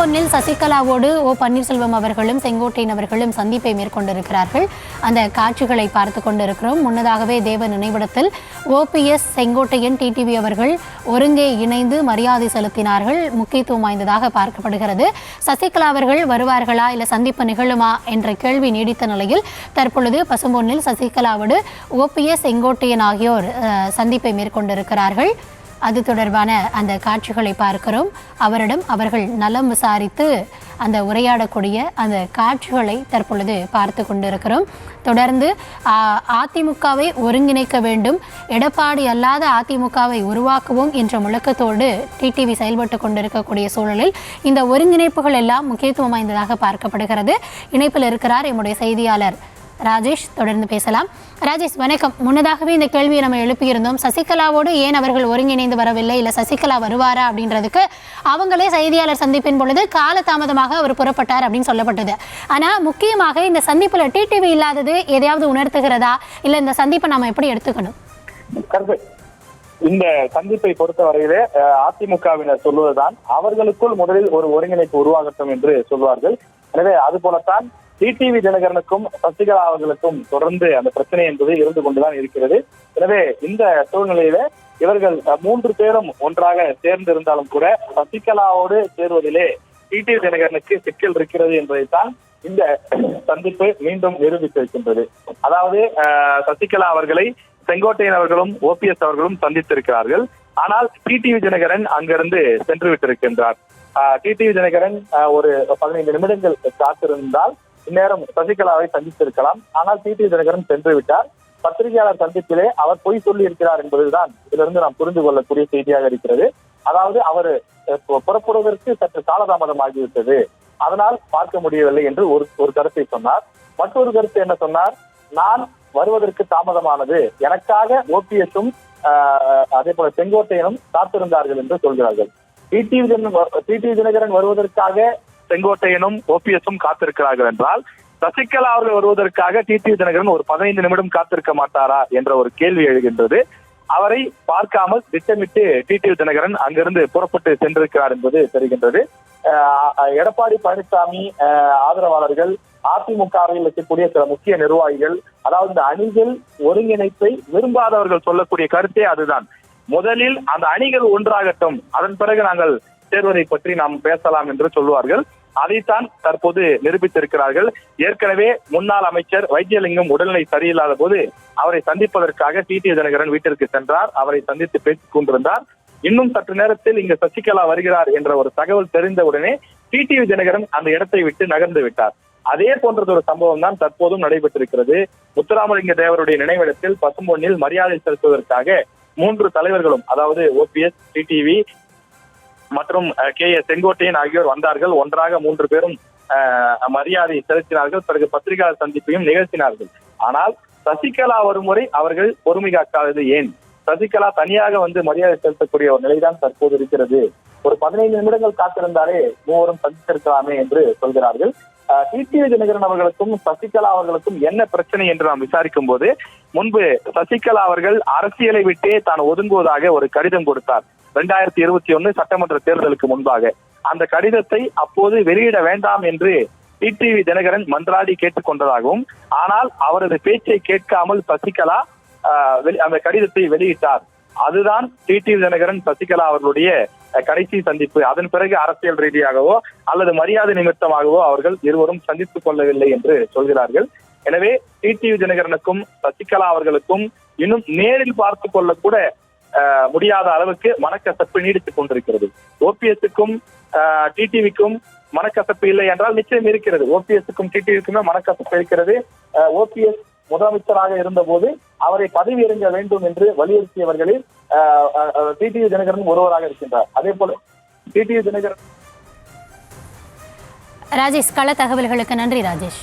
பசும்பொன்னில் சசிகலாவோடு ஓ பன்னீர்செல்வம் அவர்களும் செங்கோட்டையன் அவர்களும் சந்திப்பை மேற்கொண்டிருக்கிறார்கள். அந்த காட்சிகளை பார்த்து கொண்டிருக்கிறோம். முன்னதாகவே தேவ நினைவிடத்தில் OPS செங்கோட்டையன் டிடிவி அவர்கள் ஒருங்கே இணைந்து மரியாதை செலுத்தினார்கள். முக்கியத்துவம் வாய்ந்ததாக பார்க்கப்படுகிறது. சசிகலா அவர்கள் வருவார்களா இல்லை சந்திப்பு நிகழுமா என்ற கேள்வி நீடித்த நிலையில் தற்பொழுது பசும்பொன்னில் சசிகலாவோடு OPS செங்கோட்டையன் ஆகியோர் சந்திப்பை மேற்கொண்டிருக்கிறார்கள். அது தொடர்பான அந்த காட்சிகளை பார்க்கிறோம். அவர்கள் நலம் விசாரித்து அந்த உரையாடக்கூடிய அந்த காட்சிகளை தற்பொழுது பார்த்து கொண்டிருக்கிறோம். தொடர்ந்து அதிமுகவை ஒருங்கிணைக்க வேண்டும், எடப்பாடி அல்லாத அதிமுகவை உருவாக்குவோம் என்ற முழக்கத்தோடு டிடிவி செயல்பட்டு கொண்டிருக்கக்கூடிய சூழலில் இந்த ஒருங்கிணைப்புகள் எல்லாம் முக்கியத்துவம் வாய்ந்ததாக பார்க்கப்படுகிறது. இணைப்பில் இருக்கிறார் எம்முடைய செய்தியாளர் ராஜேஷ். தொடர்ந்து பேசலாம். ராஜேஷ் வணக்கம். முன்னதாகவே இந்த கேள்வியை நம்ம எழுப்பியிருந்தோம். சசிகலாவோடு ஏன் அவர்கள் ஒருங்கிணைந்து வரவில்லை, இல்லை சசிகலா வருவாரா அப்படின்றதுக்கு அவங்களே செய்தியாளர் சந்திப்பின் பொழுது காலதாமதமாக அவர் புறப்பட்டார் அப்படின்னு சொல்லப்பட்டது. ஆனால் முக்கியமாக இந்த சந்திப்பில் டிடிவி இல்லாதது எதையாவது உணர்த்துகிறதா, இல்லை இந்த சந்திப்பை நாம எப்படி எடுத்துக்கணும்? இந்த சந்திப்பை பொறுத்தவரையிலே அதிமுகவினர் சொல்வதுதான் அவர்களுக்குள் முதலில் ஒரு ஒருங்கிணைப்பு உருவாகட்டும் என்று சொல்வார்கள். எனவே அது போலத்தான் டிடிவி தினகரனுக்கும் சசிகலா அவர்களுக்கும் தொடர்ந்து அந்த பிரச்சனை என்பது இருந்து கொண்டுதான் இருக்கிறது. எனவே இந்த சூழ்நிலையில இவர்கள் 3 பேரும் ஒன்றாக சேர்ந்திருந்தாலும் கூட சசிகலாவோடு சேருவதிலே டிடிவி தினகரனுக்கு சிக்கல் இருக்கிறது என்பதைத்தான் இந்த சந்திப்பு மீண்டும் நிரூபித்திருக்கின்றது. அதாவது சசிகலா அவர்களை செங்கோட்டையன் அவர்களும் OPS அவர்களும் சந்தித்திருக்கிறார்கள். ஆனால் டிடிவி தினகரன் அங்கிருந்து சென்று விட்டிருக்கின்றார். டிடிவி தினகரன் ஒரு 15 நிமிடங்கள் காத்திருந்தால் இந்நேரம் சசிகலாவை சந்தித்திருக்கலாம். ஆனால் டிடிவி தினகரன் சென்று விட்டார். பத்திரிகையாளர் சந்திப்பிலே அவர் பொய் சொல்லி இருக்கிறார் என்பதுதான் இதிலிருந்து நாம் புரிந்து கொள்ளக்கூடிய செய்தியாக இருக்கிறது. அதாவது அவர் புறப்படுவதற்கு சற்று காலதாமதம் ஆகிவிட்டது, அதனால் பார்க்க முடியவில்லை என்று ஒரு கருத்தை சொன்னார். மற்றொரு கருத்து என்ன சொன்னார்? நான் வருவதற்கு தாமதமானது, எனக்காக OPS-ம் அதே போல செங்கோட்டையனும் காத்திருந்தார்கள் என்று சொல்கிறார்கள். டிடிவி தினகரன் வருவதற்காக செங்கோட்டையனும் OPS-ம் காத்திருக்கிறார்கள் என்றால் சசிகலா அவர்கள் வருவதற்காக டிடிவி தினகரன் ஒரு 15 நிமிடம் காத்திருக்க மாட்டாரா என்ற ஒரு கேள்வி எழுகின்றது. அவரை பார்க்காமல் திட்டமிட்டு டிடிவி தினகரன் அங்கிருந்து புறப்பட்டு சென்றிருக்கிறார் என்பது தெரிகின்றது. எடப்பாடி பழனிசாமி ஆதரவாளர்கள், அதிமுகவில் இருக்கக்கூடிய சில முக்கிய நிர்வாகிகள், அதாவது இந்த அணிகள் ஒருங்கிணைப்பை விரும்பாதவர்கள் சொல்லக்கூடிய கருத்தே அதுதான். முதலில் அந்த அணிகள் ஒன்றாகட்டும், அதன் பிறகு நாங்கள் சேர்வதை பற்றி நாம் பேசலாம் என்று சொல்லுவார்கள். அதைத்தான் தற்போது நிரூபித்திருக்கிறார்கள். ஏற்கனவே முன்னாள் அமைச்சர் வைத்தியலிங்கம் உடல்நிலை சரியில்லாத போது அவரை சந்திப்பதற்காக டிடிவி தினகரன் வீட்டிற்கு சென்றார். அவரை சந்தித்து பேசிக் கொண்டிருந்தார். இன்னும் சற்று நேரத்தில் இங்கு சசிகலா வருகிறார் என்ற ஒரு தகவல் தெரிந்தவுடனே டிடிவி தினகரன் அந்த இடத்தை விட்டு நகர்ந்து விட்டார். அதே போன்றது ஒரு சம்பவம் தான் தற்போதும் நடைபெற்றிருக்கிறது. முத்துராமலிங்க தேவருடைய நினைவிடத்தில் பசும்பொன்னில் மரியாதை செலுத்துவதற்காக 3 தலைவர்களும், அதாவது OPS, டிடிவி மற்றும் KS செங்கோட்டையன் ஆகியோர் வந்தார்கள். ஒன்றாக 3 பேரும் மரியாதை செலுத்தினார்கள். பிறகு பத்திரிகையாளர் சந்திப்பையும் நிகழ்த்தினார்கள். ஆனால் சசிகலா ஒரு முறை அவர்கள் பொறுமை காக்காதது ஏன்? சசிகலா தனியாக வந்து மரியாதை செலுத்தக்கூடிய ஒரு நிலைதான் தற்போது இருக்கிறது. ஒரு 15 நிமிடங்கள் காத்திருந்தாலே மூவரும் சந்தித்திருக்கலாமே என்று சொல்கிறார்கள். டிடிவி தினகரன் அவர்களுக்கும் சசிகலா அவர்களுக்கும் என்ன பிரச்சனை என்று நாம் விசாரிக்கும் போது, முன்பு சசிகலா அவர்கள் அரசியலை விட்டே தான் ஒதுங்குவதாக ஒரு கடிதம் கொடுத்தார் 2021 சட்டமன்ற தேர்தலுக்கு முன்பாக. அந்த கடிதத்தை அப்போது வெளியிட வேண்டாம் என்று டிடிவி தினகரன் மன்றாடி கேட்டுக்கொண்டதாகவும், ஆனால் அவரது பேச்சை கேட்காமல் சசிகலா அந்த கடிதத்தை வெளியிட்டார். அதுதான் டிடிவி தினகரன் சசிகலா அவர்களுடைய கடைசி சந்திப்பு. அதன் பிறகு அரசியல் ரீதியாகவோ அல்லது மரியாதை நிமித்தமாகவோ அவர்கள் இருவரும் சந்தித்துக் கொள்ளவில்லை என்று சொல்கிறார்கள். எனவே டிடிவி தினகரனுக்கும் சசிகலா அவர்களுக்கும் இன்னும் நேரில் பார்த்து கொள்ள கூட முடியாத அளவுக்கு மனக்கசப்பு நீடித்துக் கொண்டிருக்கிறது. OPS-க்கும் டிடிவிக்கும் மனக்கசப்பு இல்லை என்றால் நிச்சயம் இருக்கிறது. OPS-க்கும் டிடிவிக்குமே மனக்கசப்பு இருக்கிறது. OPS முதலமைச்சராக இருந்த போது அவரை பதவி இறங்க வேண்டும் என்று வலியுறுத்தியவர்களில் டிடிவி தினகரன் ஒருவராக இருக்கின்றார். அதே போல டிடிவி தினகரன். ராஜேஷ், கள தகவல்களுக்கு நன்றி ராஜேஷ்.